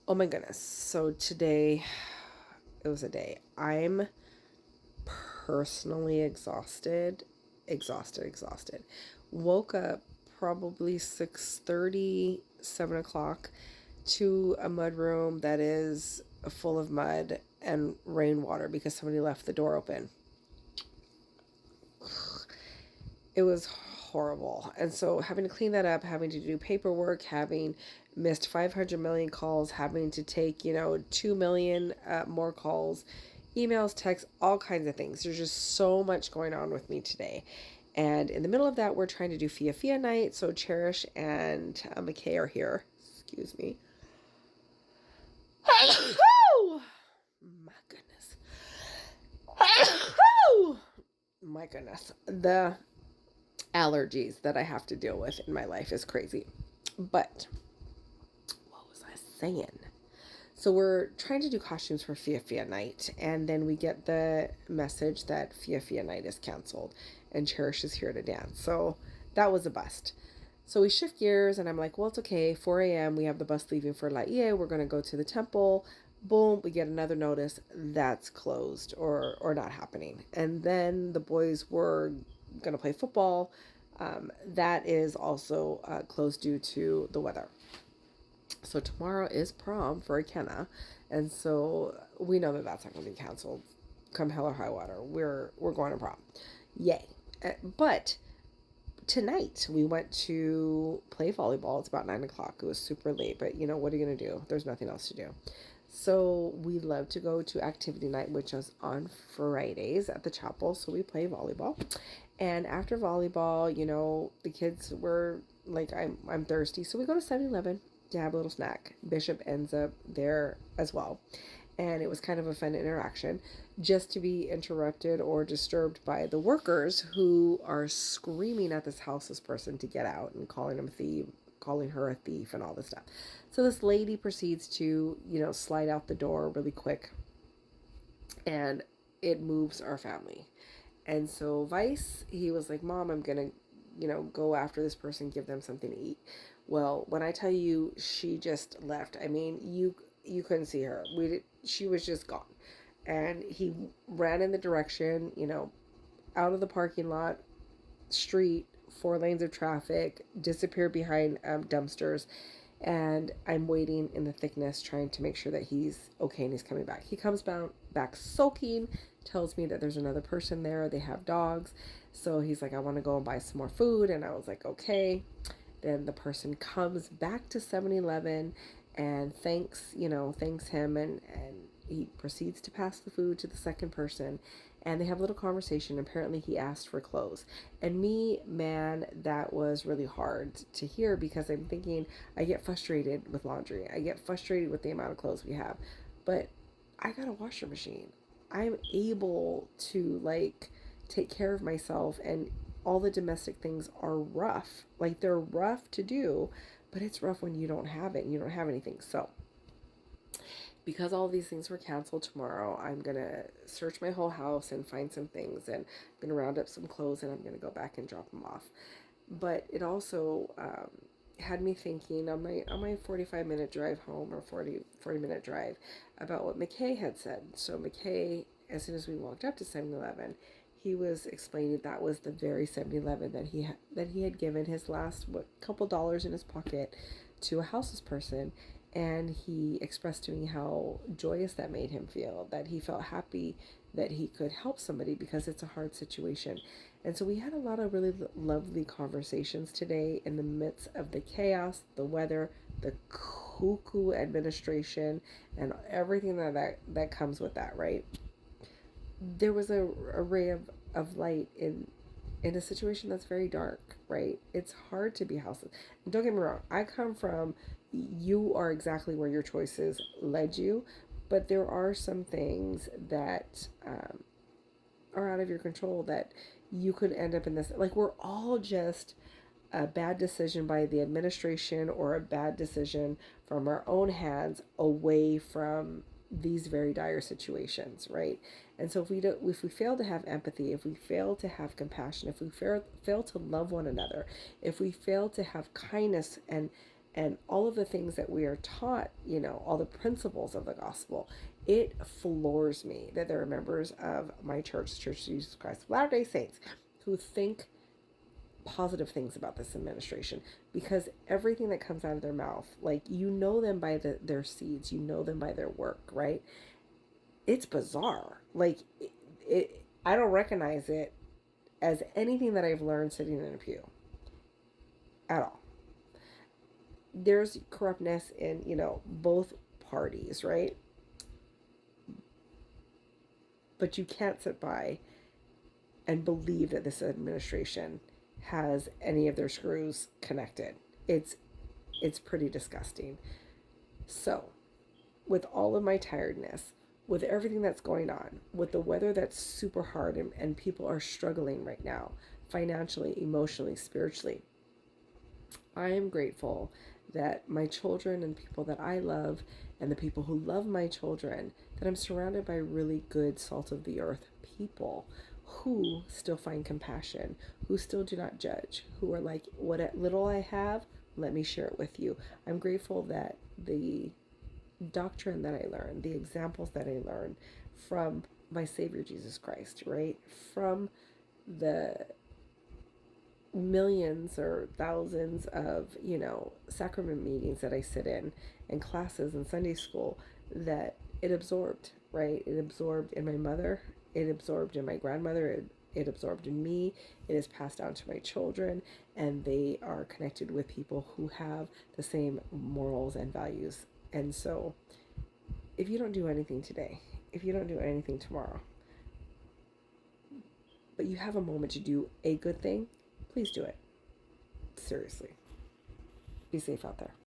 Oh my goodness. So today, it was a day. I'm personally exhausted. Exhausted. Woke up probably 6:30, 7 o'clock to a mud room that is full of mud and rainwater because somebody left the door open. It was horrible. And so having to clean that up, having to do paperwork, having missed 500 million calls, having to take, 2 million more calls, emails, texts, all kinds of things. There's just so much going on with me today. And in the middle of that, we're trying to do Fia night. So Cherish and McKay are here. Excuse me. Oh, my goodness. Oh, my goodness. The allergies that I have to deal with in my life is crazy. But what was I saying? So we're trying to do costumes for Fia night, and then we get the message that Fia night is canceled, and Cherish is here to dance. So that was a bust. So we shift gears, and I'm like, well, it's okay. 4 a.m. We have the bus leaving for La Ie. We're gonna go to the temple. Boom, we get another notice that's closed or not happening. And then the boys were gonna play football. That is also closed due to the weather. So tomorrow is prom for Ikenna, and so we know that that's not going to be canceled. Come hell or high water, we're going to prom, yay! But tonight we went to play volleyball. It's about 9 o'clock. It was super late, but what are you gonna do? There's nothing else to do. So we love to go to activity night, which is on Fridays at the chapel. So we play volleyball, and after volleyball, the kids were like, I'm thirsty, so we go to 7-Eleven to have a little snack. Bishop ends up there as well. And it was kind of a fun interaction just to be interrupted or disturbed by the workers who are screaming at this houseless person to get out and calling her a thief and all this stuff. So this lady proceeds to, slide out the door really quick, and it moves our family. And so Vice, he was like, Mom, I'm going to, go after this person, give them something to eat. Well, when I tell you she just left, I mean, you couldn't see her. She was just gone. And he ran in the direction, out of the parking lot, street, 4 lanes of traffic, disappeared behind dumpsters. And I'm waiting in the thickness, trying to make sure that he's okay and he's coming back. He comes back soaking, tells me that there's another person there. They have dogs. So he's like, I want to go and buy some more food. And I was like, okay. Then the person comes back to 7-Eleven and thanks him, and he proceeds to pass the food to the second person, and they have a little conversation. Apparently he asked for clothes, and me, man, that was really hard to hear because I'm thinking, I get frustrated with laundry, I get frustrated with the amount of clothes we have, but I got a washer machine. I'm able to take care of myself, and all the domestic things are rough. Like, they're rough to do, but it's rough when you don't have it and you don't have anything. So because all these things were canceled tomorrow, I'm gonna search my whole house and find some things, and I'm gonna round up some clothes, and I'm gonna go back and drop them off. But it also had me thinking on my 45-minute drive home, or 40 minute drive, about what McKay had said. So McKay, as soon as we walked up to 7-Eleven, he was explaining that was the very 7-Eleven that he had given his last couple dollars in his pocket to a houseless person. And he expressed to me how joyous that made him feel, that he felt happy that he could help somebody because it's a hard situation. And so we had a lot of really lovely conversations today in the midst of the chaos, the weather, the cuckoo administration, and everything that comes with that, right? There was a ray of light in a situation that's very dark, right? It's hard to be houseless. And don't get me wrong, I come from, you are exactly where your choices led you, but there are some things that are out of your control, that you could end up in this. Like, we're all just a bad decision by the administration, or a bad decision from our own hands, away from these very dire situations, right? And so if we fail to have empathy, if we fail to have compassion, if we fail to love one another, if we fail to have kindness, and all of the things that we are taught, all the principles of the gospel, it floors me that there are members of my church, Church of Jesus Christ of Latter-day Saints, who think positive things about this administration, because everything that comes out of their mouth, like, them by their seeds, them by their work, right? It's bizarre. Like, I don't recognize it as anything that I've learned sitting in a pew at all. There's corruptness in, both parties, right? But you can't sit by and believe that this administration has any of their screws connected. It's pretty disgusting. So, with all of my tiredness, with everything that's going on, with the weather that's super hard, and people are struggling right now, financially, emotionally, spiritually, I am grateful that my children and people that I love, and the people who love my children, that I'm surrounded by really good salt of the earth people who still find compassion, who still do not judge, who are like, what little I have, let me share it with you. I'm grateful that the doctrine that I learned, the examples that I learned from my Savior Jesus Christ, right? From the millions or thousands of, sacrament meetings that I sit in and classes in Sunday school, that it absorbed, right? It absorbed in my mother, it absorbed in my grandmother, it absorbed in me, it is passed down to my children, and they are connected with people who have the same morals and values. And so, if you don't do anything today, if you don't do anything tomorrow, but you have a moment to do a good thing, please do it. Seriously. Be safe out there.